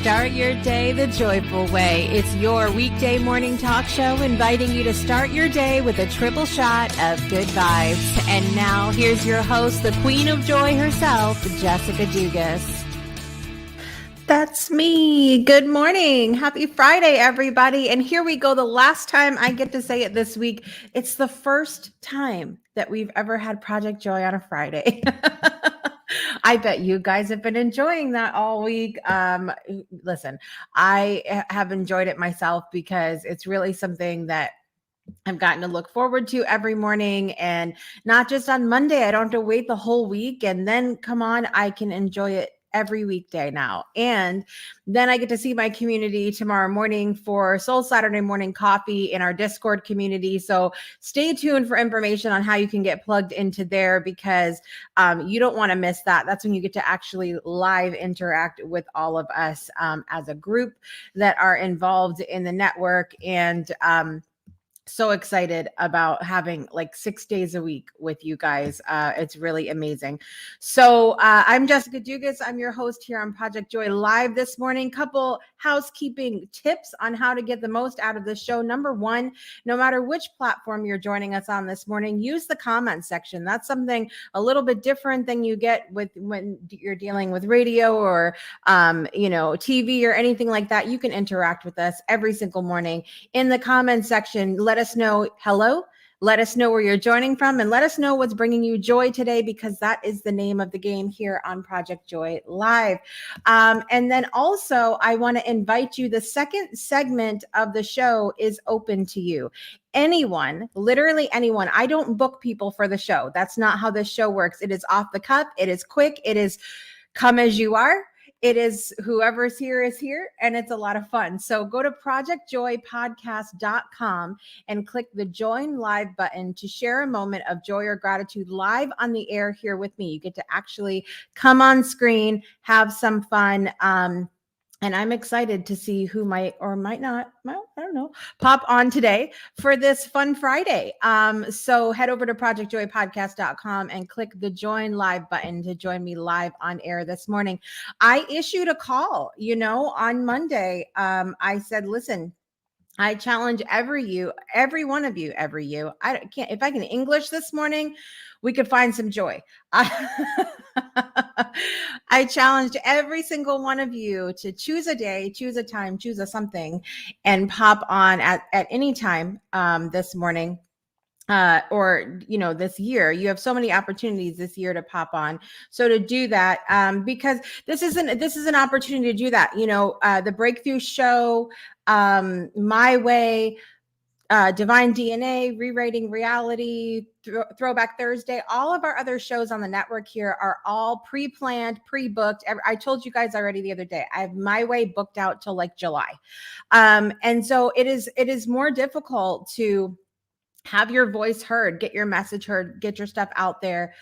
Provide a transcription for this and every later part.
Start your day the joyful way. It's your weekday morning talk show inviting you to start your day with a triple shot of good vibes. And now here's your host, the queen of joy herself, Jessica Dugas. That's me. Good morning. Happy Friday, everybody. And here we go. The last time I get to say it this week. It's the first time that we've ever had Project Joy on a Friday. I bet you guys have been enjoying that all week. Listen, I have enjoyed it myself because it's really something that I've gotten to look forward to every morning, and not just on Monday. I don't have to wait the whole week and then come on. I can enjoy it every weekday now. And then I get to see my community tomorrow morning for Soul Saturday morning coffee in our Discord community. So stay tuned for information on how you can get plugged into there, because you don't want to miss that. That's when you get to actually live interact with all of us as a group that are involved in the network. And so excited about having like 6 days a week with you guys. It's really amazing. So I'm Jessica Dugas. I'm your host here on Project Joy Live this morning. Couple housekeeping tips on how to get the most out of this show. Number one, no matter which platform you're joining us on this morning, use the comment section. That's something a little bit different than you get with when you're dealing with radio or TV or anything like that. You can interact with us every single morning in the comment section. Let us know hello. Let us know where you're joining from, and let us know what's bringing you joy today, because that is the name of the game here on Project Joy Live. And then also, I want to invite you. The second segment of the show is open to you. Anyone, literally anyone. I don't book people for the show. That's not how this show works. It is off the cuff. It is quick. It is come as you are. It is whoever's here is here, and it's a lot of fun. So go to projectjoypodcast.com and click the join live button to share a moment of joy or gratitude live on the air here with me. You get to actually come on screen, have some fun. And I'm excited to see who might or might not, well, I don't know, pop on today for this fun Friday. So head over to projectjoypodcast.com and click the join live button to join me live on air this morning. I issued a call, on Monday. I said, listen, I challenge every one of you. I can't, if I can English this morning, we could find some joy. I challenged every single one of you to choose a day, choose a time, choose a something, and pop on at any time this morning. Or this year. You have so many opportunities this year to pop on. So to do that, because this is an opportunity to do that. The Breakthrough Show, My Way, Divine DNA, Rewriting Reality, Throwback Thursday, all of our other shows on the network here are all pre-planned, pre-booked. I told you guys already the other day, I have My Way booked out till like July. And so it is more difficult to have your voice heard, get your message heard, get your stuff out there,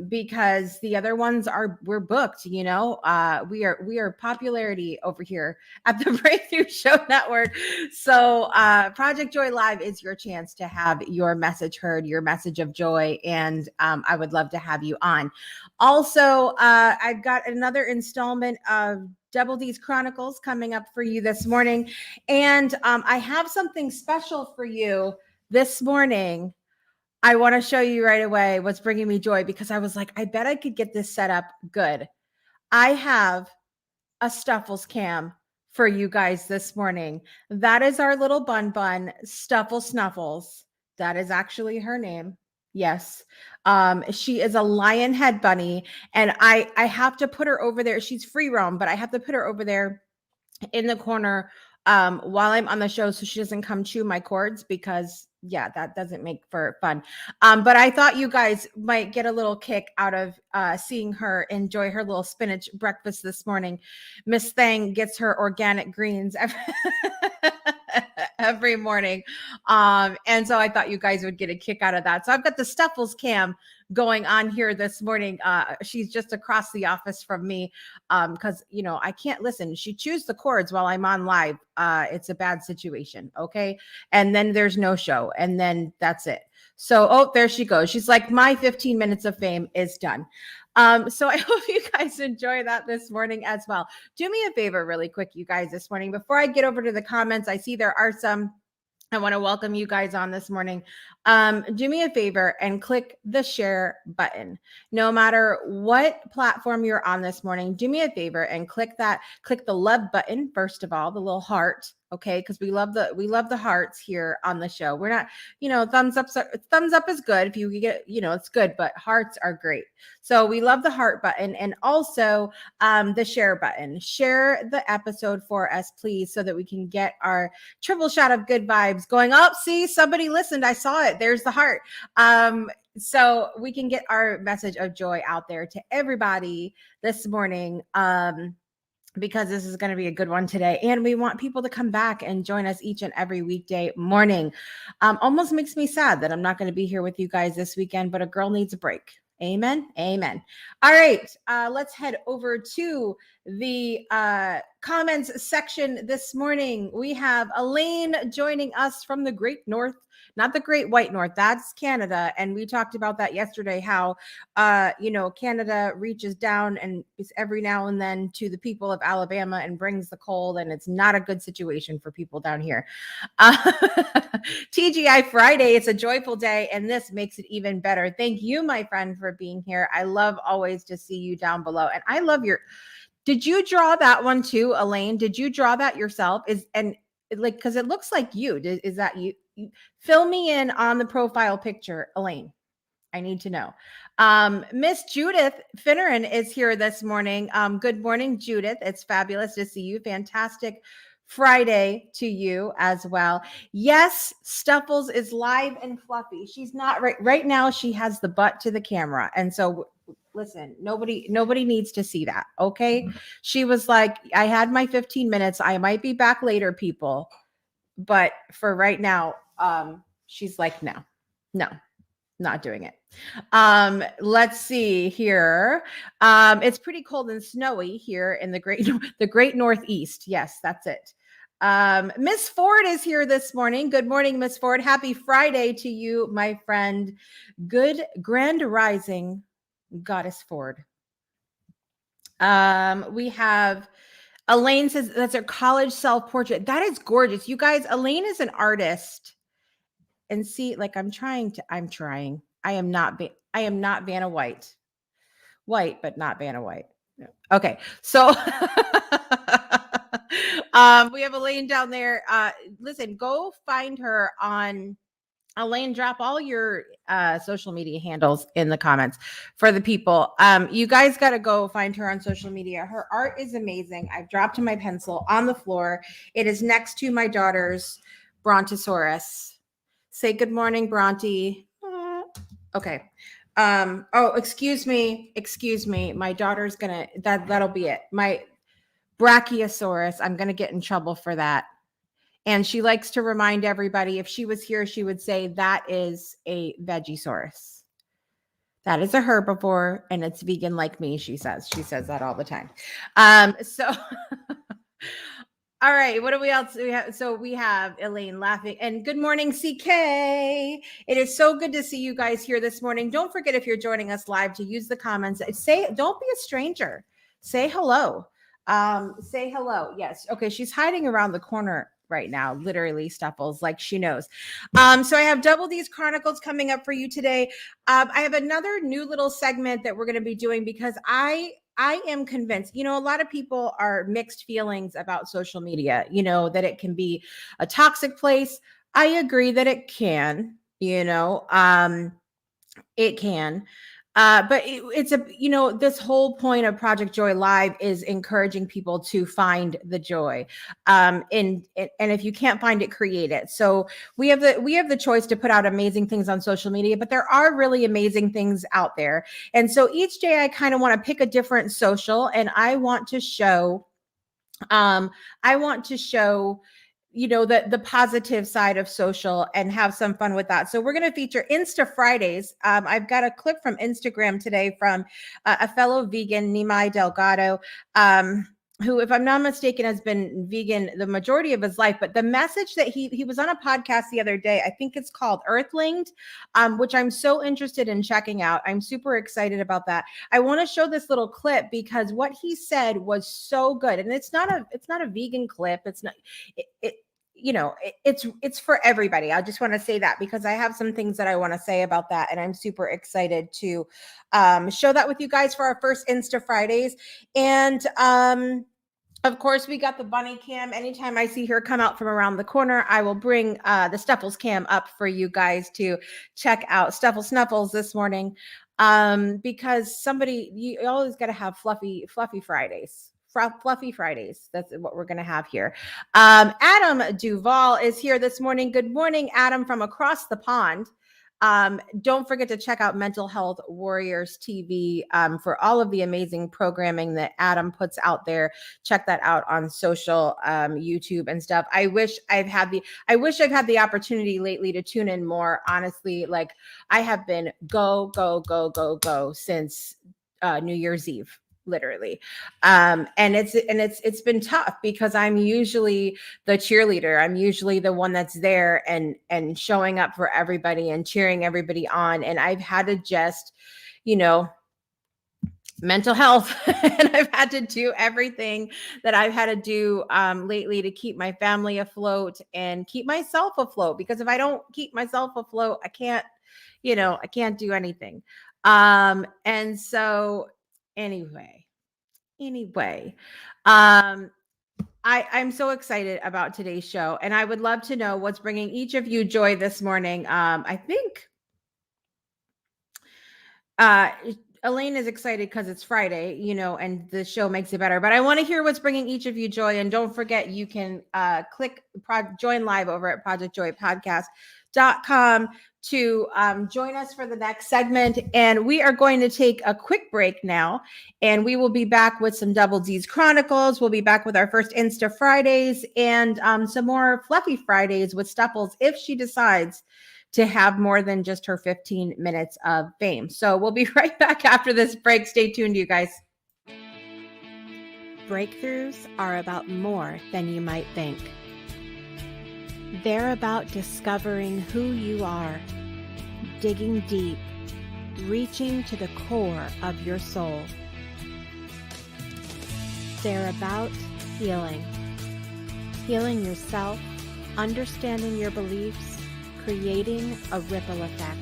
because the other ones we're booked. We are popularity over here at the Breakthrough Show Network. So Project Joy Live is your chance to have your message heard, your message of joy, and I would love to have you on. Also, I've got another installment of Double D's Chronicles coming up for you this morning, and I have something special for you this morning. I want to show you right away what's bringing me joy, because I was like, I bet I could get this set up good. I have a Stuffles cam for you guys this morning. That is our little bun, Stuffle Snuffles. That is actually her name. Yes. She is a lion head bunny, and I have to put her over there. She's free roam, but I have to put her over there in the corner while I'm on the show, so she doesn't come chew my cords, because that doesn't make for fun. But I thought you guys might get a little kick out of seeing her enjoy her little spinach breakfast this morning. Miss Thang gets her organic greens every morning. And so I thought you guys would get a kick out of that. So I've got the Stuffles cam going on here this morning. She's just across the office from me because, I can't listen. She chews the cords while I'm on live. It's a bad situation. Okay. And then there's no show. And then that's it. So, there she goes. She's like, my 15 minutes of fame is done. So I hope you guys enjoy that this morning as well. Do me a favor really quick, you guys, this morning, before I get over to the comments. I see there are some. I want to welcome you guys on this morning. Do me a favor and click the share button. No matter what platform you're on this morning, do me a favor and click the love button, first of all, the little heart. Okay, because we love the hearts here on the show. We're not, thumbs up is good if you get, it's good, but hearts are great. So we love the heart button, and also the share button. Share the episode for us, please, so that we can get our triple shot of good vibes going up. See, somebody listened. I saw it. There's the heart. So we can get our message of joy out there to everybody this morning. Because this is going to be a good one today. And we want people to come back and join us each and every weekday morning. Almost makes me sad that I'm not going to be here with you guys this weekend, but a girl needs a break. Amen. Amen. All right. Let's head over to the comments section this morning. We have Elaine joining us from the Great North, not the Great White North. That's Canada. And we talked about that yesterday, how, Canada reaches down and is every now and then to the people of Alabama and brings the cold. And it's not a good situation for people down here. TGI Friday. It's a joyful day, and this makes it even better. Thank you, my friend, for being here. I love always to see you down below. And I love did you draw that one too, Elaine? Did you draw that yourself? Because it looks like you. Is that you? Fill me in on the profile picture, Elaine. I need to know. Miss Judith Finneran is here this morning. Good morning, Judith. It's fabulous to see you. Fantastic Friday to you as well. Yes, Stuffles is live and fluffy. She's not right now. She has the butt to the camera. And so listen, nobody needs to see that. Okay. She was like, I had my 15 minutes. I might be back later, people. But for right now, she's like, no, not doing it. Let's see here. It's pretty cold and snowy here in the great Northeast. Yes, that's it. Miss Ford is here this morning. Good morning, Miss Ford. Happy Friday to you, my friend. Good grand rising, Goddess Ford. We have Elaine says that's her college self-portrait. That is gorgeous. You guys, Elaine is an artist. And see, like I'm trying. I am not Vanna White. White, but not Vanna White. Okay. So we have Elaine down there. Listen, go find her on Elaine, drop all your social media handles in the comments for the people. You guys got to go find her on social media. Her art is amazing. I've dropped my pencil on the floor. It is next to my daughter's Brontosaurus. Say good morning, Bronte. Okay. Excuse me. My daughter's that'll be it. My Brachiosaurus. I'm going to get in trouble for that. And she likes to remind everybody, if she was here, she would say that is a Vegisaurus. That is a herbivore, and it's vegan like me, she says. She says that all the time. All right, what do we else we have? So we have Elaine laughing, and good morning, CK. It is so good to see you guys here this morning. Don't forget, if you're joining us live, to use the comments. Don't be a stranger. Say hello. Say hello. Yes. Okay. She's hiding around the corner right now, literally, Stuffles, like she knows. So I have Double D's Chronicles coming up for you today. I have another new little segment that we're going to be doing because I am convinced, a lot of people are mixed feelings about social media, that it can be a toxic place. I agree that it can, it can. But it's this whole point of Project Joy Live is encouraging people to find the joy. And if you can't find it, create it. So we have the choice to put out amazing things on social media, but there are really amazing things out there. And so each day I kind of want to pick a different social, and I want to show the positive side of social and have some fun with that. So we're going to feature Insta Fridays. I've got a clip from Instagram today from a fellow vegan, Nimai Delgado, who, if I'm not mistaken, has been vegan the majority of his life. But the message that he was on a podcast the other day, I think it's called Earthlinged, which I'm so interested in checking out. I'm super excited about that. I want to show this little clip because what he said was so good, and it's not a vegan clip. It's not it's for everybody. I just want to say that because I have some things that I want to say about that, and I'm super excited to show that with you guys for our first Insta Fridays. And of course, we got the bunny cam. Anytime I see her come out from around the corner, I will bring the Stuffles cam up for you guys to check out. Snuffles this morning, because you always got to have fluffy Fridays. Fluffy Fridays. That's what we're going to have here. Adam Duvall is here this morning. Good morning, Adam, from across the pond. Don't forget to check out Mental Health Warriors TV for all of the amazing programming that Adam puts out there. Check that out on social, YouTube and stuff. I wish I've had the opportunity lately to tune in more. Honestly, like I have been go since New Year's Eve. Literally. And it's been tough because I'm usually the cheerleader. I'm usually the one that's there and showing up for everybody and cheering everybody on. And I've had to just, mental health and I've had to do everything that I've had to do lately to keep my family afloat and keep myself afloat, because if I don't keep myself afloat, I can't do anything. And so anyway, I'm so excited about today's show, and I would love to know what's bringing each of you joy this morning. I think Elaine is excited because it's Friday, and the show makes it better. But I want to hear what's bringing each of you joy. And don't forget, you can click join live over at projectjoypodcast.com to join us for the next segment. And we are going to take a quick break now, and we will be back with some Double D's Chronicles. We'll be back with our first Insta Fridays and some more Fluffy Fridays with Stuffles if she decides to have more than just her 15 minutes of fame. So we'll be right back after this break. Stay tuned, you guys. Breakthroughs are about more than you might think. They're about discovering who you are, digging deep, reaching to the core of your soul. They're about healing yourself, understanding your beliefs, creating a ripple effect.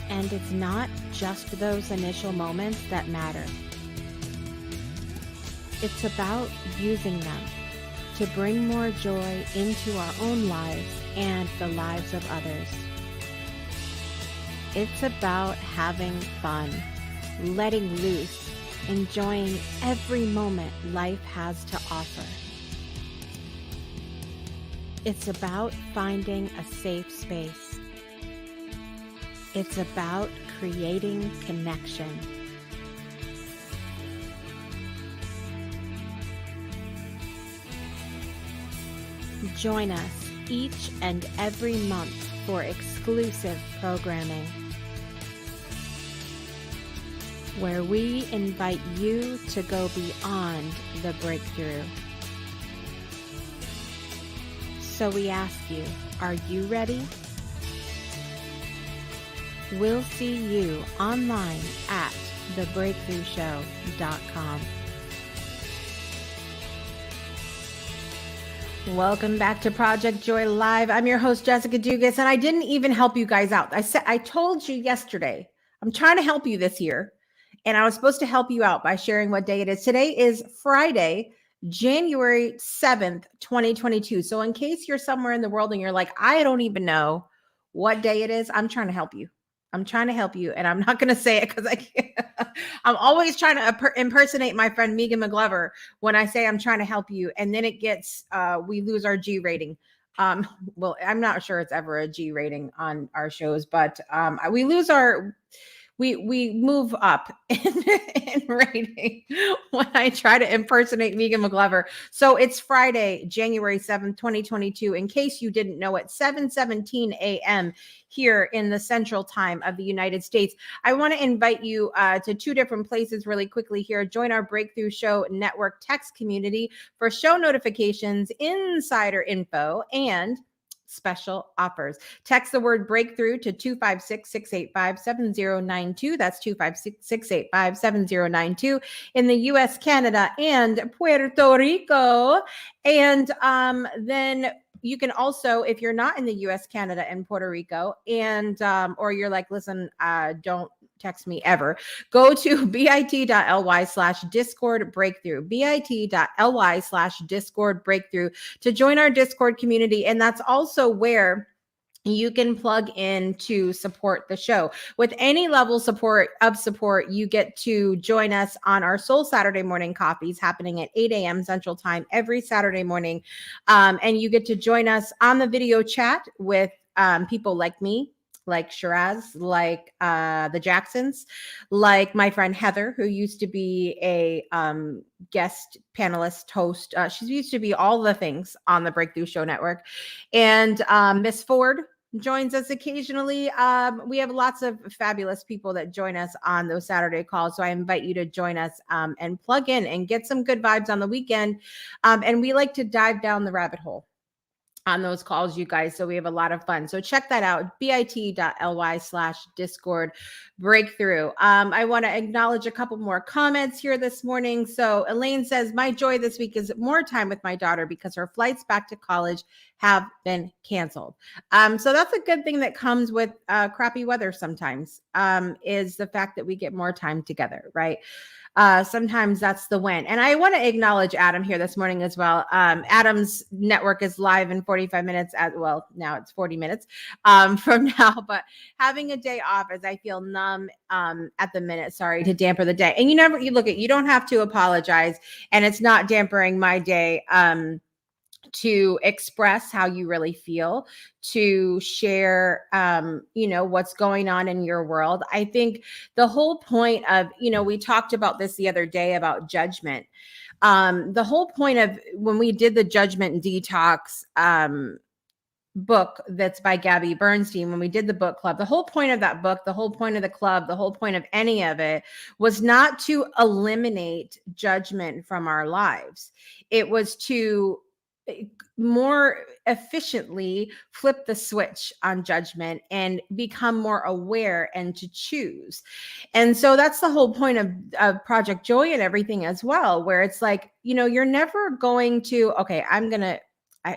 And it's not just those initial moments that matter. It's about using them to bring more joy into our own lives and the lives of others. It's about having fun, letting loose, enjoying every moment life has to offer. It's about finding a safe space. It's about creating connection. Join us each and every month for exclusive programming, where we invite you to go beyond the breakthrough. So we ask you, are you ready? We'll see you online at thebreakthroughshow.com. Welcome back to Project Joy Live. I'm your host, Jessica Dugas, and I didn't even help you guys out. I told you yesterday, I'm trying to help you this year, and I was supposed to help you out by sharing what day it is. Today is Friday, January 7th, 2022. So in case you're somewhere in the world and you're like, I don't even know what day it is, I'm trying to help you. And I'm not going to say it because I can't. I'm always trying to impersonate my friend Megan McGlover when I say I'm trying to help you. And then it gets, we lose our G rating. Well, I'm not sure it's ever a G rating on our shows, but we lose our we move up in rating when I try to impersonate Megan McGlover. So it's Friday, January 7th, 2022. In case you didn't know it, 7:17 a.m. here in the central time of the United States. I want to invite you to two different places really quickly here. Join our Breakthrough Show Network text community for show notifications, insider info, and special offers. Text the word breakthrough to 256-685-7092. That's 256-685-7092 in the US, Canada, and Puerto Rico. And then you can also, if you're not in the US, Canada, and Puerto Rico, and or you're like, listen, don't text me ever, go to bit.ly/discord breakthrough, bit.ly/discord breakthrough to join our Discord community. And that's also where you can plug in to support the show. With any level of support, you get to join us on our Soul Saturday morning coffees happening at 8 a.m. Central Time every Saturday morning. And you get to join us on the video chat with people like me, like Shiraz, like the Jacksons, like my friend Heather, who used to be a guest panelist host. She used to be all the things on the Breakthrough Show Network. And Miss Ford joins us occasionally. We have lots of fabulous people that join us on those Saturday calls. So I invite you to join us and plug in and get some good vibes on the weekend. And we like to dive down the rabbit hole on those calls, you guys. So we have a lot of fun. So check that out, bit.ly/discord breakthrough. I want to acknowledge a couple more comments here this morning. So Elaine says, my joy this week is more time with my daughter because her flights back to college have been canceled. So that's a good thing that comes with crappy weather sometimes, is the fact that we get more time together, right? Sometimes that's the win. And I want to acknowledge Adam here this morning as well. Adam's network is live in 45 minutes now it's 40 minutes from now, but having a day off as I feel numb at the minute, to damper the day. And you don't have to apologize, and it's not dampering my day. To express how you really feel, to share, what's going on in your world. I think the whole point of, we talked about this the other day about judgment. The whole point of when we did the Judgment Detox book that's by Gabby Bernstein, when we did the book club, the whole point of that book, the whole point of the club, the whole point of any of it was not to eliminate judgment from our lives. It was to more efficiently flip the switch on judgment and become more aware and to choose. And so that's the whole point of Project Joy and everything as well, where it's like, you're never going to, okay,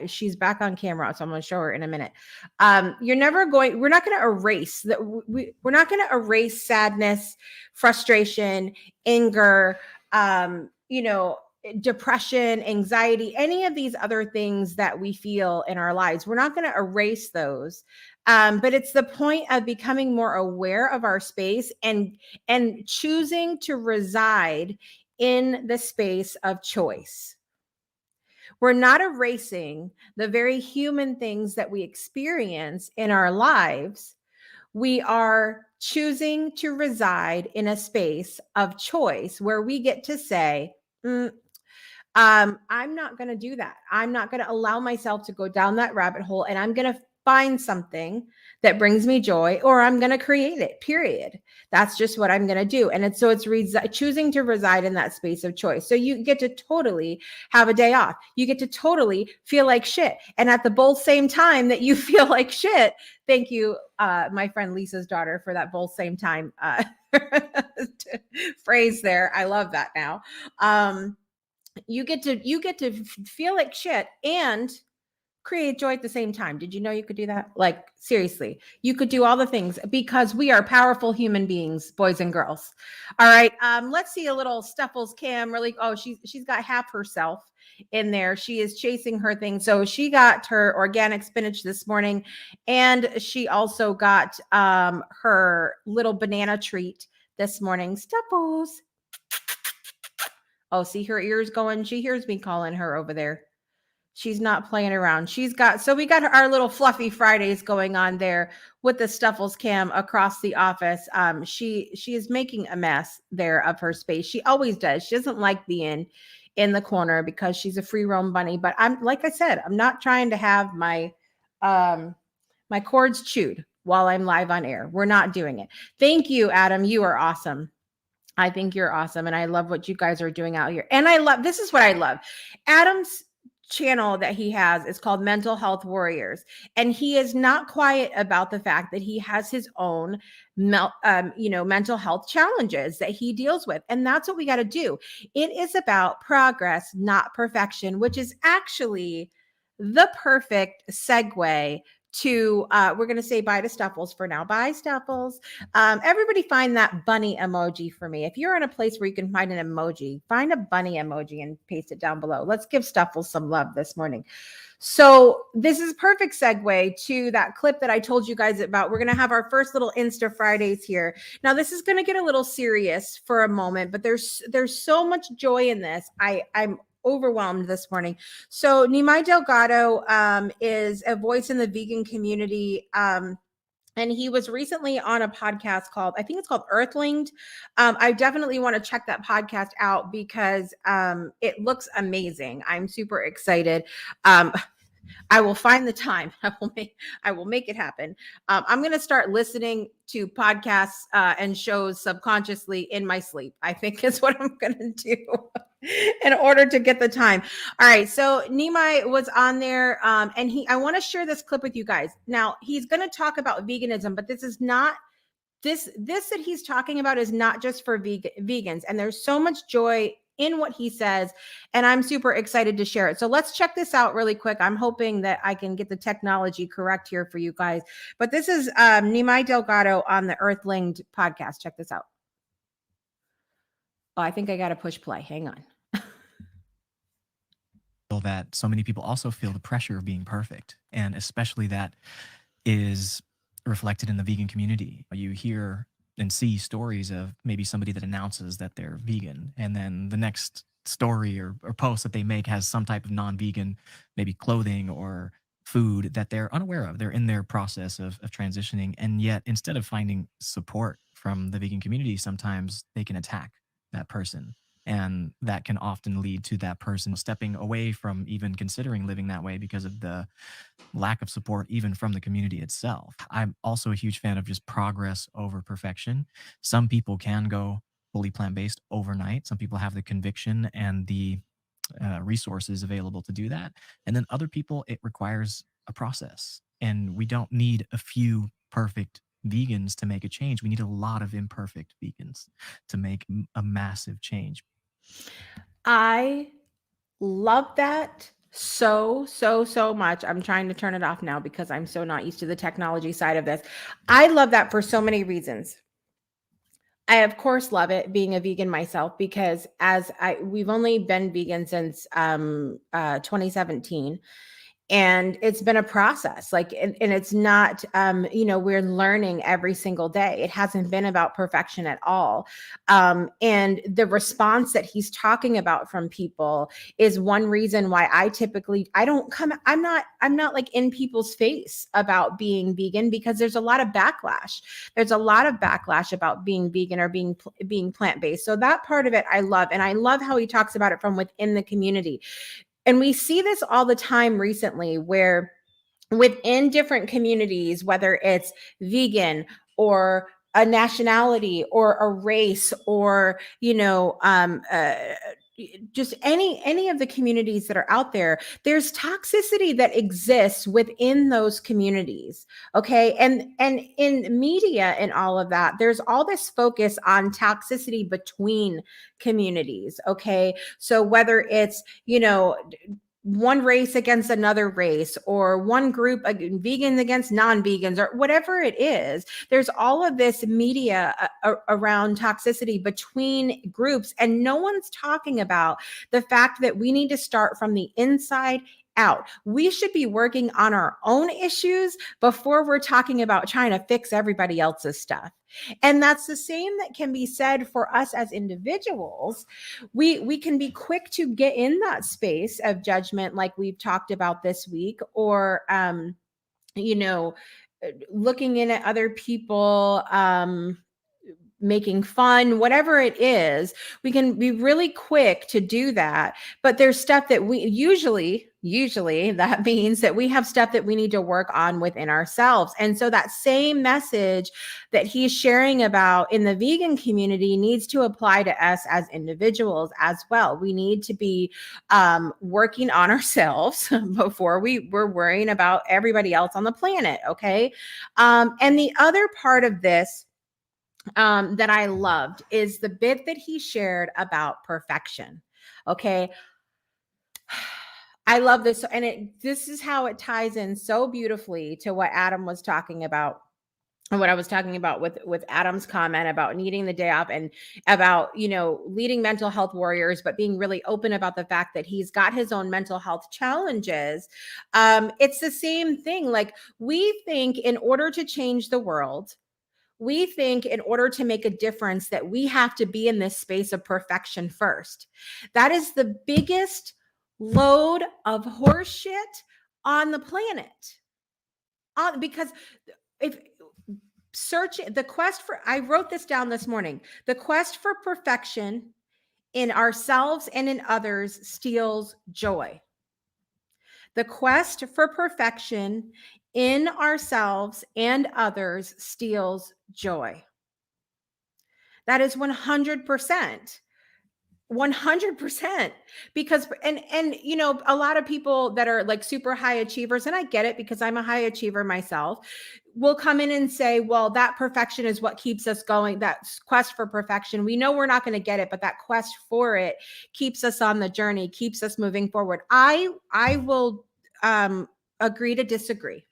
she's back on camera, so I'm going to show her in a minute. We're not going to erase that. We're not going to erase sadness, frustration, anger, depression, anxiety, any of these other things that we feel in our lives. We're not going to erase those. But it's the point of becoming more aware of our space and choosing to reside in the space of choice. We're not erasing the very human things that we experience in our lives. We are choosing to reside in a space of choice where we get to say, I'm not going to do that. I'm not going to allow myself to go down that rabbit hole, and I'm going to find something that brings me joy, or I'm going to create it, period. That's just what I'm going to do. And it's choosing to reside in that space of choice. So you get to totally have a day off. You get to totally feel like shit. And at the both same time that you feel like shit, thank you, my friend Lisa's daughter, for that both same time phrase there. I love that now. You get to feel like shit and create joy at the same time. Did you know you could do that? Like, seriously, you could do all the things because we are powerful human beings, boys and girls. All right. Let's see a little Stuffles Cam. Really. Oh, she's got half herself in there. She is chasing her thing. So she got her organic spinach this morning, and she also got her little banana treat this morning. Stuffles. Oh, see her ears going. She hears me calling her over there. She's not playing around. So we got our little fluffy Fridays going on there with the Stuffles cam across the office. She is making a mess there of her space. She always does. She doesn't like being in the corner because she's a free roam bunny. But like I said, I'm not trying to have um my cords chewed while I'm live on air. We're not doing it. Thank you, Adam. You are awesome. I think you're awesome. And I love what you guys are doing out here. And this is what I love. Adam's channel that he has is called Mental Health Warriors. And he is not quiet about the fact that he has his own, mental health challenges that he deals with. And that's what we got to do. It is about progress, not perfection, which is actually the perfect segue to we're going to say bye to Stuffles for now. Bye, Stuffles. Everybody find that bunny emoji for me. If you're in a place where you can find an emoji, find a bunny emoji and paste it down below. Let's give Stuffles some love this morning. So this is a perfect segue to that clip that I told you guys about. We're going to have our first little Insta Fridays here. Now, this is going to get a little serious for a moment, but there's so much joy in this. I'm overwhelmed this morning. So Nimai Delgado is a voice in the vegan community. And he was recently on a podcast called, I think it's called Earthlinged. I definitely want to check that podcast out because it looks amazing. I'm super excited. I will find the time. I will make it happen. I'm going to start listening to podcasts and shows subconsciously in my sleep. I think is what I'm going to do in order to get the time. All right. So Nimai was on there and I want to share this clip with you guys. Now he's going to talk about veganism, but this is not this that he's talking about is not just for vegans. And there's so much joy in what he says, and I'm super excited to share it. So let's check this out really quick. I'm hoping that I can get the technology correct here for you guys. But this is Nimai Delgado on the Earthlinged podcast. Check this out. Oh, I think I got to push play. Hang on. That so many people also feel the pressure of being perfect, and especially that is reflected in the vegan community. You hear and see stories of maybe somebody that announces that they're vegan, and then the next story or post that they make has some type of non-vegan, maybe clothing or food that they're unaware of. They're in their process of transitioning, and yet instead of finding support from the vegan community, sometimes they can attack that person. And that can often lead to that person stepping away from even considering living that way because of the lack of support, even from the community itself. I'm also a huge fan of just progress over perfection. Some people can go fully plant-based overnight. Some people have the conviction and the resources available to do that. And then other people, it requires a process. And we don't need a few perfect vegans to make a change. We need a lot of imperfect vegans to make a massive change. I love that so much. I'm trying to turn it off now because I'm so not used to the technology side of this. I love that for so many reasons. I of course love it being a vegan myself because we've only been vegan since 2017. And it's been a process, and it's not, we're learning every single day. It hasn't been about perfection at all. And the response that he's talking about from people is one reason why I'm not like in people's face about being vegan, because there's a lot of backlash. There's a lot of backlash about being vegan or being plant-based. So that part of it I love. And I love how he talks about it from within the community. And we see this all the time recently where within different communities, whether it's vegan or a nationality or a race or, just any of the communities that are out there, there's toxicity that exists within those communities. Okay. And in media and all of that, there's all this focus on toxicity between communities. Okay. So whether it's, one race against another race or one group, vegans against non-vegans or whatever it is, there's all of this media around toxicity between groups. And no one's talking about the fact that we need to start from the inside out. We should be working on our own issues before we're talking about trying to fix everybody else's stuff. And that's the same that can be said for us as individuals. We can be quick to get in that space of judgment, like we've talked about this week, or you know, looking in at other people, making fun, whatever it is. We can be really quick to do that. But there's stuff that we usually that means that we have stuff that we need to work on within ourselves. And so that same message that he's sharing about in the vegan community needs to apply to us as individuals as well. We need to be working on ourselves before we're worrying about everybody else on the planet. Okay. And the other part of this that I loved is the bit that he shared about perfection. Okay. I love this. And this is how it ties in so beautifully to what Adam was talking about, and what I was talking about with Adam's comment about needing the day off, and about, leading mental health warriors, but being really open about the fact that he's got his own mental health challenges. It's the same thing. Like, we think in order to change the world, we think in order to make a difference that we have to be in this space of perfection first. That is the biggest load of horseshit on the planet. Because if the quest for, I wrote this down this morning, the quest for perfection in ourselves and in others steals joy. The quest for perfection in ourselves and others steals joy. That is 100%. 100%. Because, and a lot of people that are like super high achievers, and I get it because I'm a high achiever myself, will come in and say, well, that perfection is what keeps us going. That quest for perfection, we know we're not going to get it, but that quest for it keeps us on the journey, keeps us moving forward. I will agree to disagree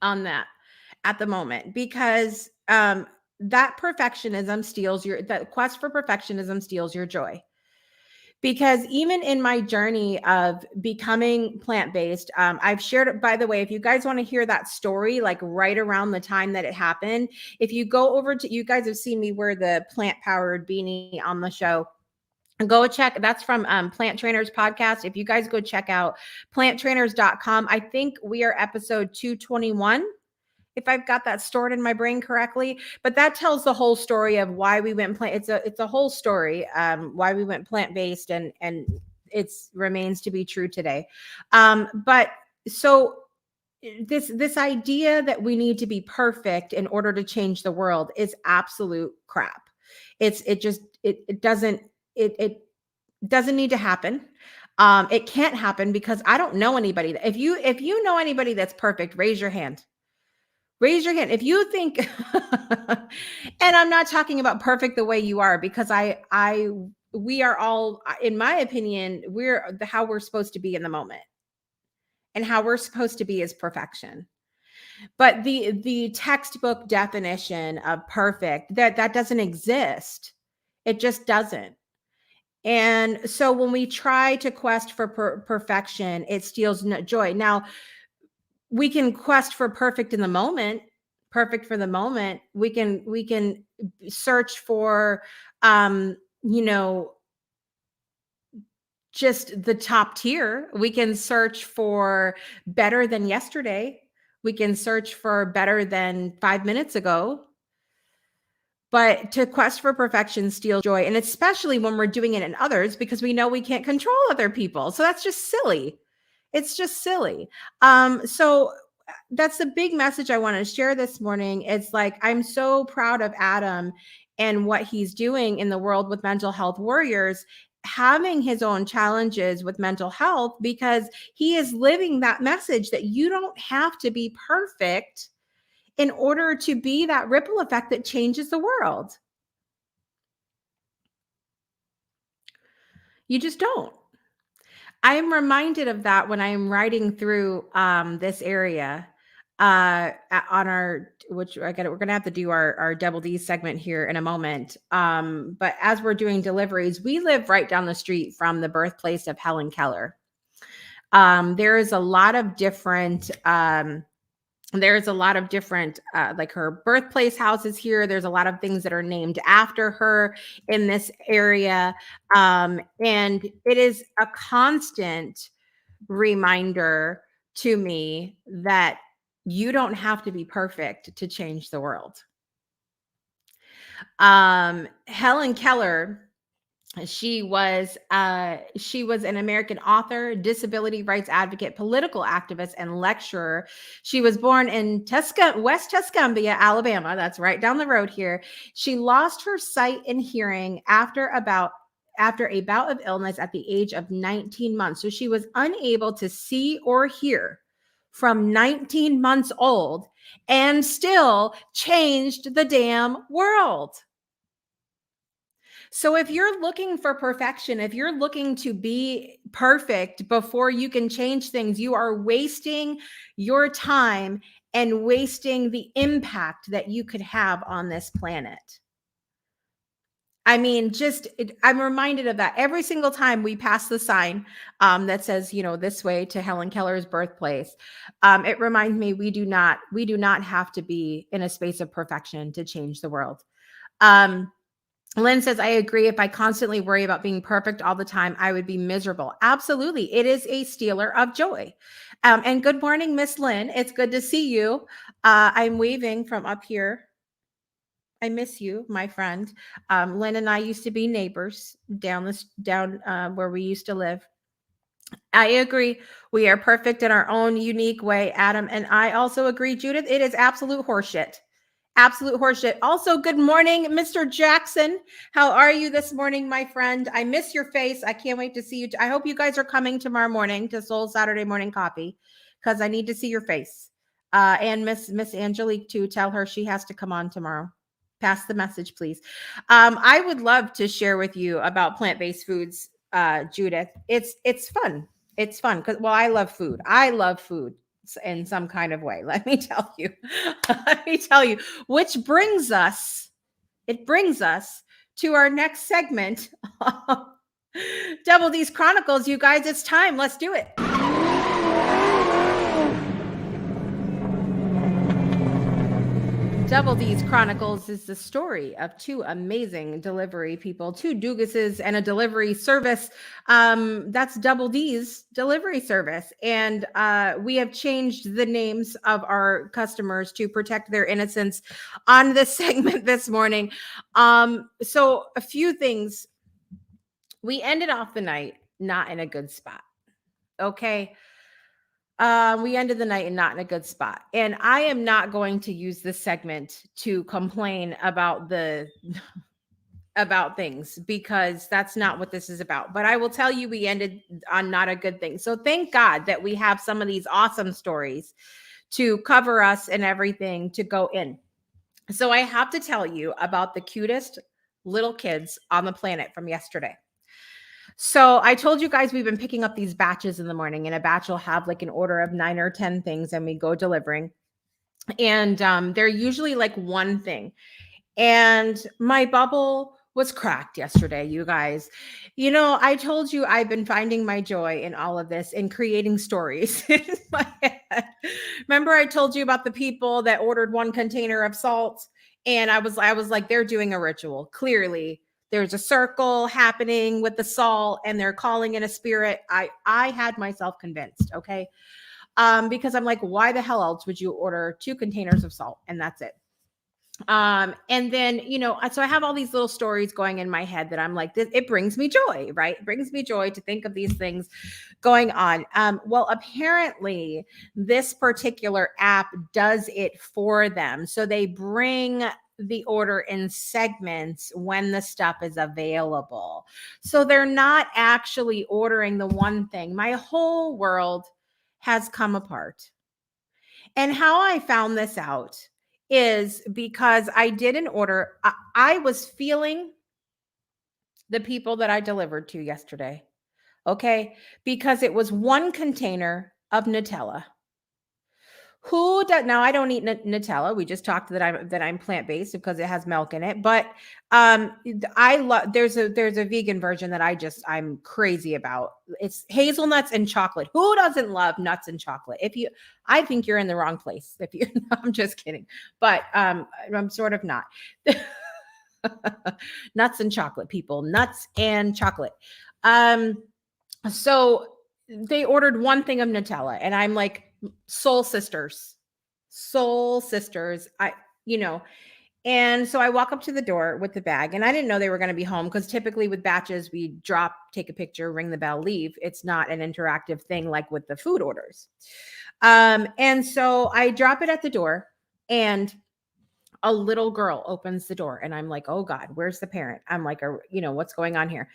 on that at the moment, because that quest for perfectionism steals your joy. Because even in my journey of becoming plant-based, I've shared it, by the way, if you guys want to hear that story, like right around the time that it happened, if you go over to, you guys have seen me wear the plant-powered beanie on the show. Go check, that's from Plant Trainers podcast. If you guys go check out planttrainers.com, I think we are episode 221, if I've got that stored in my brain correctly. But that tells the whole story of why we went it's a whole story, why we went plant-based, and it's remains to be true today. But so this idea that we need to be perfect in order to change the world is absolute crap. It doesn't need to happen. It can't happen, because I don't know anybody if you know anybody that's perfect, raise your hand. Raise your hand if you think, and I'm not talking about perfect the way you are, because we are all, in my opinion, how we're supposed to be in the moment, and how we're supposed to be is perfection. But the textbook definition of perfect, that doesn't exist. It just doesn't. And so when we try to quest for perfection, it steals joy. Now, we can quest for perfect for the moment. We can search for, just the top tier. We can search for better than yesterday. We can search for better than 5 minutes ago. But to quest for perfection steals joy. And especially when we're doing it in others, because we know we can't control other people. So that's just silly. It's just silly. So that's the big message I want to share this morning. It's like, I'm so proud of Adam and what he's doing in the world with mental health warriors, having his own challenges with mental health, because he is living that message that you don't have to be perfect in order to be that ripple effect that changes the world. You just don't. I'm reminded of that when I'm riding through this area on our, which we're going to have to do our double D segment here in a moment. But as we're doing deliveries, we live right down the street from the birthplace of Helen Keller. There is a lot of different like her birthplace houses here. There's a lot of things that are named after her in this area. And it is a constant reminder to me that you don't have to be perfect to change the world. Helen Keller, she was an American author, disability rights advocate, political activist, and lecturer. She was born in West Tuscumbia, Alabama. That's right down the road here. She lost her sight and hearing after a bout of illness at the age of 19 months. So she was unable to see or hear from 19 months old and still changed the damn world. So if you're looking for perfection, if you're looking to be perfect before you can change things, you are wasting your time and wasting the impact that you could have on this planet. I mean, I'm reminded of that every single time we pass the sign that says, this way to Helen Keller's birthplace. It reminds me we do not have to be in a space of perfection to change the world. Lynn says, I agree. If I constantly worry about being perfect all the time, I would be miserable. Absolutely. It is a stealer of joy. And good morning, Miss Lynn. It's good to see you. I'm waving from up here. I miss you, my friend. Lynn and I used to be neighbors down where we used to live. I agree. We are perfect in our own unique way, Adam. And I also agree, Judith. It is absolute horseshit. Absolute horseshit. Also, good morning, Mr. Jackson. How are you this morning, my friend? I miss your face. I can't wait to see you. I hope you guys are coming tomorrow morning to Soul Saturday Morning Coffee because I need to see your face. And Miss Angelique too. Tell her she has to come on tomorrow. Pass the message, please. I would love to share with you about plant-based foods, Judith. It's fun. It's fun because I love food. I love food in some kind of way. Let me tell you. Which brings us to our next segment. Double D's Chronicles, you guys. It's time. Let's do it. Double D's Chronicles is the story of two amazing delivery people, two Dugases and a delivery service. That's Double D's delivery service. And we have changed the names of our customers to protect their innocence on this segment this morning. So a few things. We ended off the night not in a good spot. Okay. We ended the night not in a good spot. And I am not going to use this segment to complain about about things because that's not what this is about. But I will tell you, we ended on not a good thing. So thank God that we have some of these awesome stories to cover us and everything to go in. So I have to tell you about the cutest little kids on the planet from yesterday. So I told you guys we've been picking up these batches in the morning, and a batch will have like an order of 9 or 10 things, and we go delivering. And they're usually like one thing. And my bubble was cracked yesterday, you guys. I told you I've been finding my joy in all of this and creating stories in my head. Remember I told you about the people that ordered 1 container of salt, and I was like, they're doing a ritual. Clearly, there's a circle happening with the salt and they're calling in a spirit. I had myself convinced, okay? Because I'm like, why the hell else would you order 2 containers of salt and that's it? And then, so I have all these little stories going in my head that I'm like, it brings me joy, right? It brings me joy to think of these things going on. Well, apparently this particular app does it for them. So they bring the order in segments when the stuff is available. So they're not actually ordering the one thing. My whole world has come apart. And how I found this out is because I did an order. I was feeling the people that I delivered to yesterday. Okay. Because it was 1 container of Nutella, Who does now? I don't eat Nutella. We just talked that I'm plant-based because it has milk in it. But I love there's a vegan version that I'm crazy about. It's hazelnuts and chocolate. Who doesn't love nuts and chocolate? If you I think you're in the wrong place. If you I'm just kidding. But I'm sort of not. Nuts and chocolate, people. Nuts and chocolate. Um so they ordered one thing of Nutella, and I'm like, soul sisters, soul sisters. You know, and so I walk up to the door with the bag, and I didn't know they were going to be home because typically with batches, we drop, take a picture, ring the bell, leave. It's not an interactive thing like with the food orders. And so I drop it at the door, and a little girl opens the door, and I'm like, oh God, where's the parent? I'm like, what's going on here?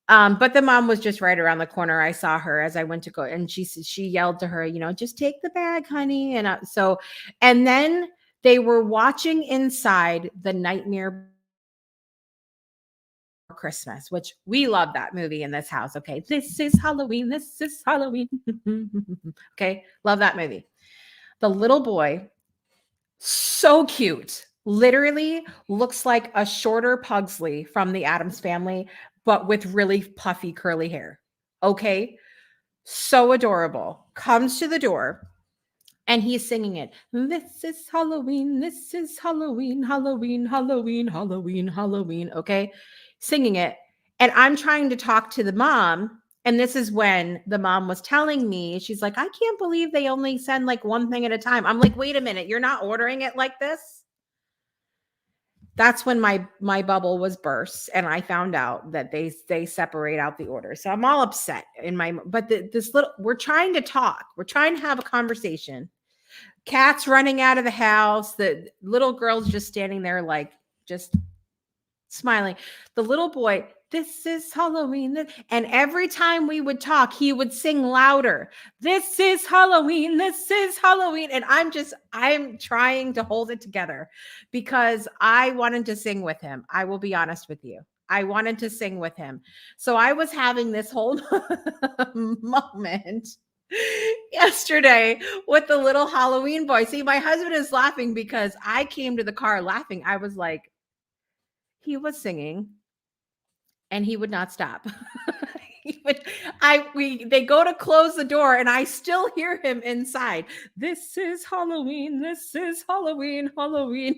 But the mom was just right around the corner. I saw her as I went to go, and she yelled to her, just take the bag, honey. And then they were watching inside the Nightmare Before Christmas, which we love that movie in this house. Okay, this is Halloween. This is Halloween. Okay, love that movie. The little boy, so cute. Literally looks like a shorter Pugsley from the Addams Family, but with really puffy curly hair. Okay. So adorable. Comes to the door, and he's singing it. This is Halloween. This is Halloween. Halloween, Halloween, Halloween, Halloween. Okay. Singing it. And I'm trying to talk to the mom. And this is when the mom was telling me, she's like, I can't believe they only send like one thing at a time. I'm like, wait a minute, you're not ordering it like this? That's when my bubble was burst, and I found out that they separate out the order. So I'm all upset in my, but this little, we're trying to talk. We're trying to have a conversation. Cat's running out of the house. The little girl's just standing there, like, just smiling. The little boy, this is Halloween. And every time we would talk, he would sing louder. This is Halloween. This is Halloween. And I'm trying to hold it together because I wanted to sing with him. I will be honest with you. I wanted to sing with him. So I was having this whole moment yesterday with the little Halloween boy. See, my husband is laughing because I came to the car laughing. I was like, he was singing and he would not stop. They go to close the door, and I still hear him inside. This is Halloween. This is Halloween. Halloween.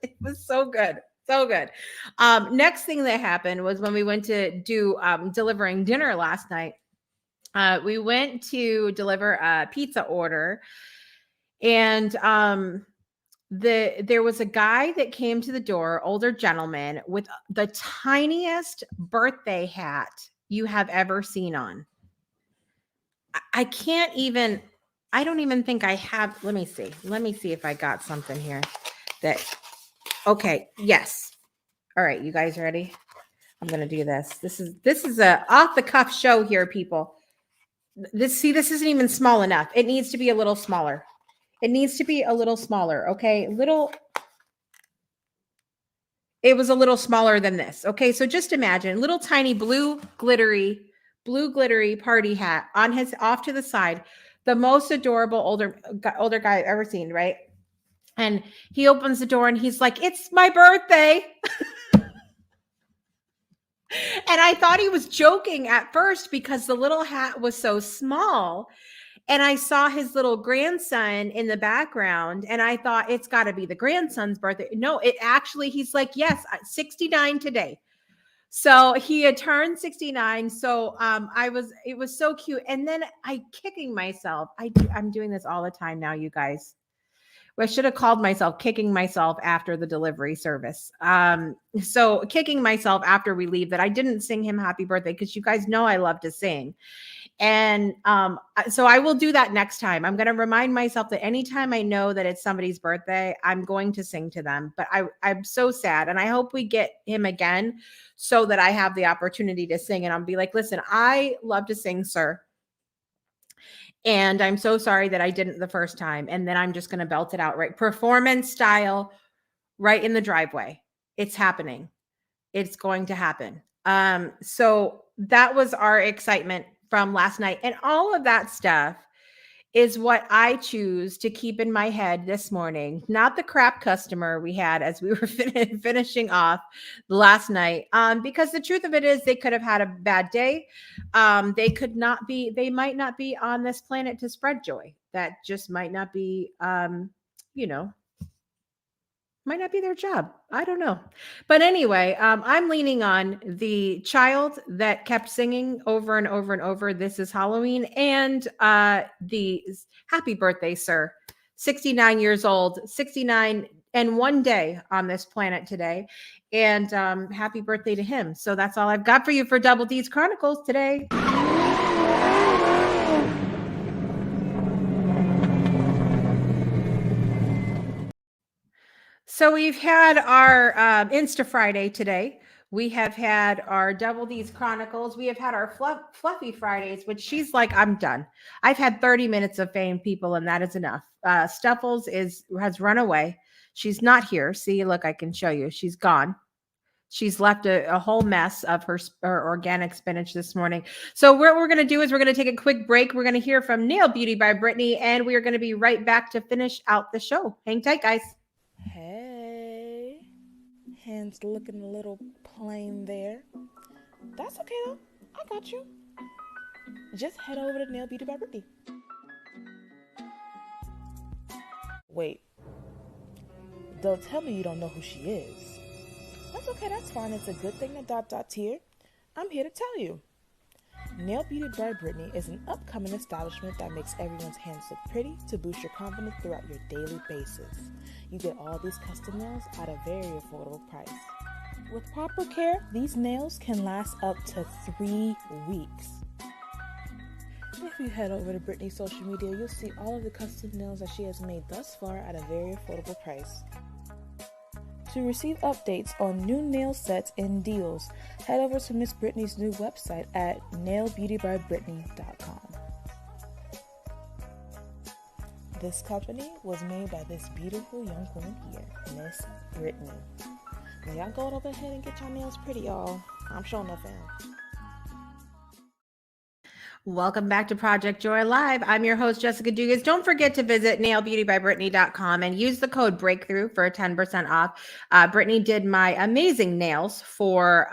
It was so good. So good. Next thing that happened was when we went to do delivering dinner last night. We went to deliver a pizza order, and there was a guy that came to the door, older gentleman with the tiniest birthday hat you have ever seen on. I can't even, I don't even think I have. Let me see if I got something here okay. Yes. All right. You guys ready? I'm going to do this. This is a off the cuff show here, people. This isn't even small enough. It needs to be a little smaller. It needs to be a little smaller. Okay. It was a little smaller than this. Okay. So just imagine little tiny blue glittery party hat on his off to the side. The most adorable older guy I've ever seen. Right. And he opens the door and he's like, it's my birthday. And I thought he was joking at first because the little hat was so small. And I saw his little grandson in the background, and I thought it's got to be the grandson's birthday. No, he's like, yes, 69 today. So he had turned 69. So it was so cute. And then kicking myself. I'm doing this all the time now, you guys. I should have called myself kicking myself after the delivery service. So kicking myself after we leave that I didn't sing him happy birthday, because you guys know I love to sing. And so I will do that next time. I'm going to remind myself that anytime I know that it's somebody's birthday, I'm going to sing to them. But I'm so sad. And I hope we get him again so that I have the opportunity to sing. And I'll be like, listen, I love to sing, sir. And I'm so sorry that I didn't the first time. And then I'm just going to belt it out, right? Performance style, right in the driveway. It's happening. It's going to happen. So that was our excitement from last night. And all of that stuff is what I choose to keep in my head this morning, not the crap customer we had as we were finishing off last night. Because the truth of it is, they could have had a bad day. They might not be on this planet to spread joy. That just might not be, you know, might not be their job. I don't know. But anyway, I'm leaning on the child that kept singing over and over and over, "This is Halloween," and the happy birthday, sir. 69 years old, 69 and one day on this planet today. And happy birthday to him. So that's all I've got for you for Double D's Chronicles today. So we've had our Insta Friday today. We have had our Double D's Chronicles. We have had our Fluffy Fridays, which she's like, I'm done. I've had 30 minutes of fame, people, and that is enough. Stuffles has run away. She's not here. See, look, I can show you. She's gone. She's left a whole mess of her organic spinach this morning. So what we're going to do is we're going to take a quick break. We're going to hear from Nail Beauty by Brittany, and we are going to be right back to finish out the show. Hang tight, guys. Hey, hands looking a little plain there. That's okay though. I got you. Just head over to Nail Beauty by Brittany. Wait. Don't tell me you don't know who she is. That's okay, that's fine. It's a good thing that Dot's here. I'm here to tell you. Nail Beauty by Brittany is an upcoming establishment that makes everyone's hands look pretty to boost your confidence throughout your daily basis. You get all these custom nails at a very affordable price. With proper care, these nails can last up to 3 weeks. If you head over to Brittany's social media, you'll see all of the custom nails that she has made thus far at a very affordable price. To receive updates on new nail sets and deals, head over to Miss Brittany's new website at nailbeautybybritney.com. This company was made by this beautiful young woman here, Miss Brittany. Now y'all go over ahead and get your nails pretty, y'all. I'm showing up in. Welcome back to Project Joy Live. I'm your host, Jessica Dugas. Don't forget to visit nailbeautybybritney.com and use the code BREAKTHROUGH for 10% off. Brittany did my amazing nails for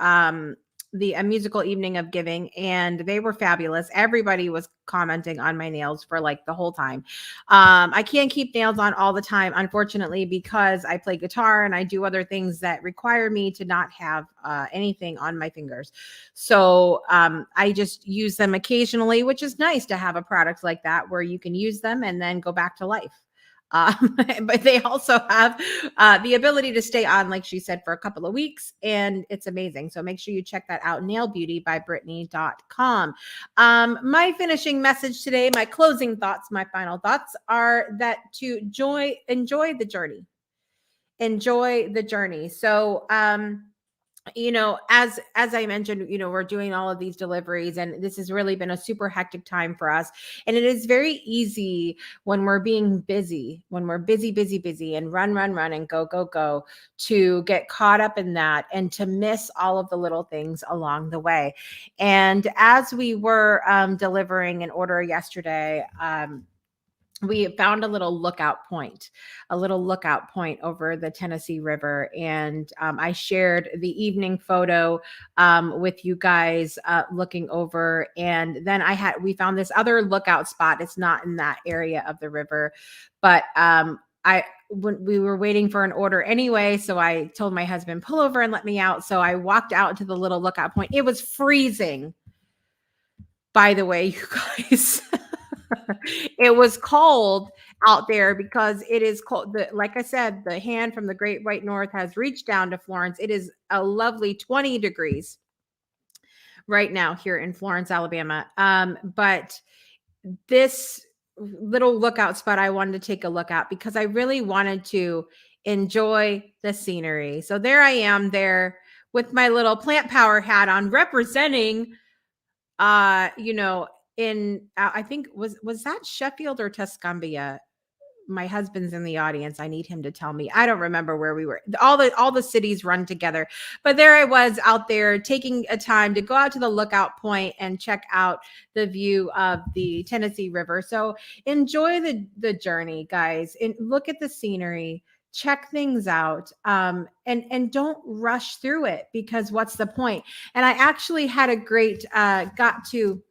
the musical evening of giving, and they were fabulous. Everybody was commenting on my nails for like the whole time. I can't keep nails on all the time, unfortunately, because I play guitar and I do other things that require me to not have anything on my fingers. So I just use them occasionally, which is nice to have a product like that where you can use them and then go back to life. But they also have the ability to stay on, like she said, for a couple of weeks, and it's amazing. So make sure you check that out, nailbeautybybritney.com. My finishing message today, my closing thoughts, my final thoughts are that to enjoy the journey. Enjoy the journey. So, as I mentioned, we're doing all of these deliveries, and this has really been a super hectic time for us. And it is very easy when we're being busy, busy and run and go, to get caught up in that and to miss all of the little things along the way. And as we were delivering an order yesterday, we found a little lookout point over the Tennessee River. And I shared the evening photo with you guys looking over. And then we found this other lookout spot. It's not in that area of the river, but when we were waiting for an order anyway, so I told my husband, pull over and let me out. So I walked out to the little lookout point. It was freezing, by the way, you guys. It was cold out there because it is cold. Like I said, the hand from the Great White North has reached down to Florence. It is a lovely 20 degrees right now here in Florence, Alabama. But this little lookout spot, I wanted to take a look at because I really wanted to enjoy the scenery. So there I am there with my little plant power hat on, representing I think was that Sheffield or Tuscumbia? my husband's in the audience. I need him to tell me. I don't remember where we were. All the cities run together. But there I was out there taking a time to go out to the lookout point and check out the view of the Tennessee River. So enjoy the journey, guys, and look at the scenery, check things out, and don't rush through it, because what's the point? And I actually had a great got to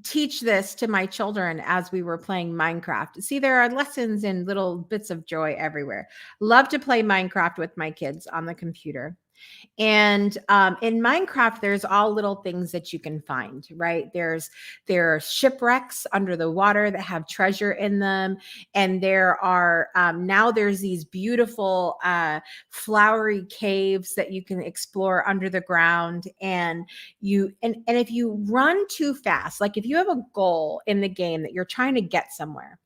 teach this to my children as we were playing Minecraft. See, there are lessons and little bits of joy everywhere. Love to play Minecraft with my kids on the computer. And in Minecraft, there's all little things that you can find, right? There are shipwrecks under the water that have treasure in them, and there are now there's these beautiful flowery caves that you can explore under the ground. And if you run too fast, like if you have a goal in the game that you're trying to get somewhere,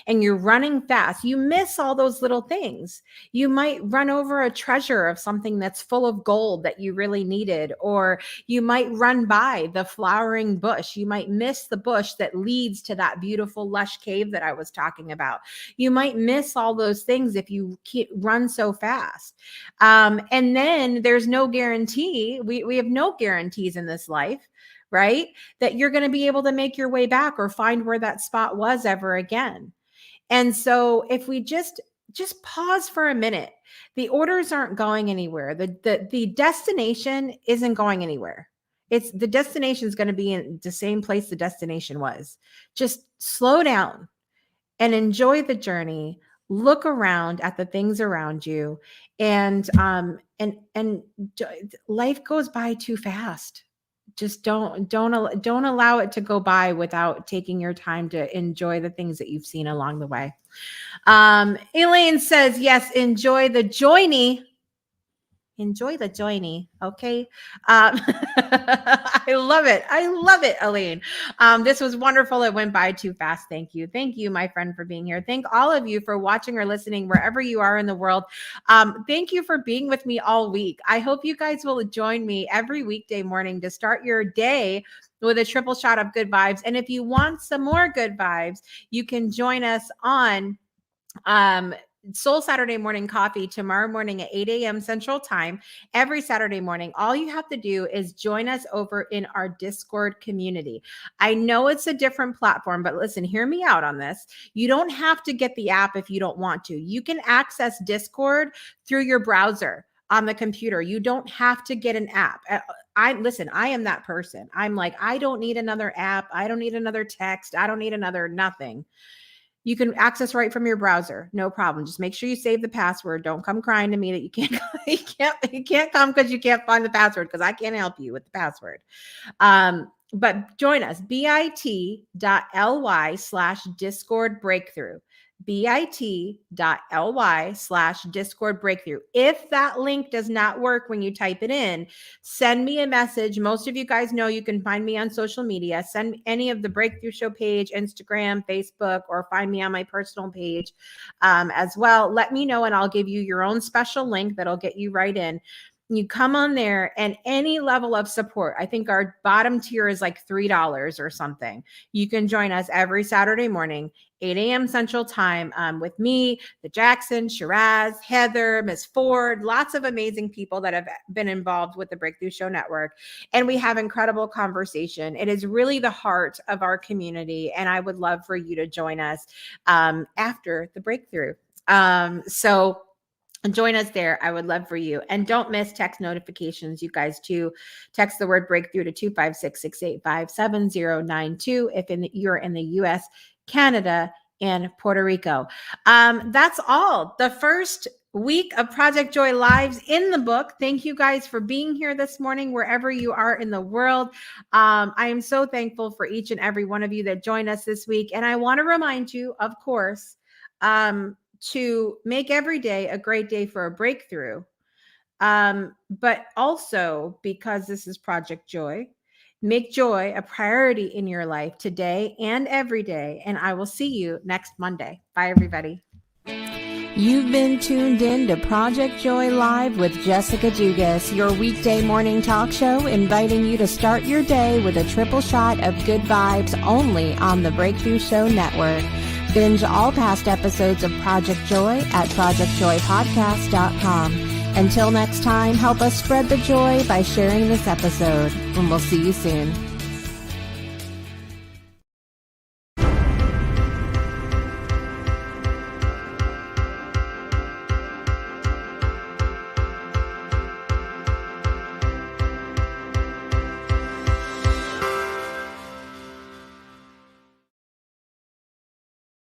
and you're running fast, you miss all those little things. You might run over a treasure of something that's full of gold that you really needed, or you might run by the flowering bush. You might miss the bush that leads to that beautiful lush cave that I was talking about. You might miss all those things if you run so fast. And then there's no guarantee. We have no guarantees in this life, right? That you're going to be able to make your way back or find where that spot was ever again. And so if we just pause for a minute, the orders aren't going anywhere. The destination isn't going anywhere. The destination is going to be in the same place the destination was. Just slow down and enjoy the journey. Look around at the things around you, and life goes by too fast. Just don't allow it to go by without taking your time to enjoy the things that you've seen along the way. Elaine says, yes, enjoy the journey. Enjoy the journey. Okay. I love it. I love it, Elaine. This was wonderful. It went by too fast. Thank you. Thank you, my friend, for being here. Thank all of you for watching or listening wherever you are in the world. Thank you for being with me all week. I hope you guys will join me every weekday morning to start your day with a triple shot of good vibes. And if you want some more good vibes, you can join us on Soul Saturday Morning Coffee tomorrow morning at 8 a.m. Central Time, every Saturday morning. All you have to do is join us over in our Discord community. I know it's a different platform, but listen, hear me out on this. You don't have to get the app if you don't want to. You can access Discord through your browser on the computer. You don't have to get an app. I am that person. I'm like, I don't need another app. I don't need another text. I don't need another nothing. You can access right from your browser. No problem. Just make sure you save the password. Don't come crying to me that you can't come because you can't find the password, because I can't help you with the password. But join us, bit.ly/Discord breakthrough. bit.ly/Discord breakthrough. If that link does not work when you type it in, send me a message. Most of you guys know you can find me on social media. Send any of the Breakthrough Show page, Instagram, Facebook, or find me on my personal page as well. Let me know and I'll give you your own special link that'll get you right in. You come on there, and any level of support, I think our bottom tier is like $3 or something. You can join us every Saturday morning, 8 a.m. Central Time, with me, the Jackson, Shiraz, Heather, Miss Ford, lots of amazing people that have been involved with the Breakthrough Show Network. And we have incredible conversation. It is really the heart of our community. And I would love for you to join us after the breakthrough. So join us there. I would love for you. And don't miss text notifications, you guys, too. Text the word breakthrough to 256-685-7092 if you're in the U.S., Canada, and Puerto Rico. That's all. The first week of Project Joy Lives in the book. Thank you guys for being here this morning, wherever you are in the world. I am so thankful for each and every one of you that joined us this week. And I want to remind you, of course, to make every day a great day for a breakthrough. But also, because this is Project Joy, make joy a priority in your life today and every day. And I will see you next Monday. Bye, everybody. You've been tuned in to Project Joy Live with Jessica Dugas, your weekday morning talk show, inviting you to start your day with a triple shot of good vibes only on the Breakthrough Show Network. Binge all past episodes of Project Joy at projectjoypodcast.com. Until next time, help us spread the joy by sharing this episode, and we'll see you soon.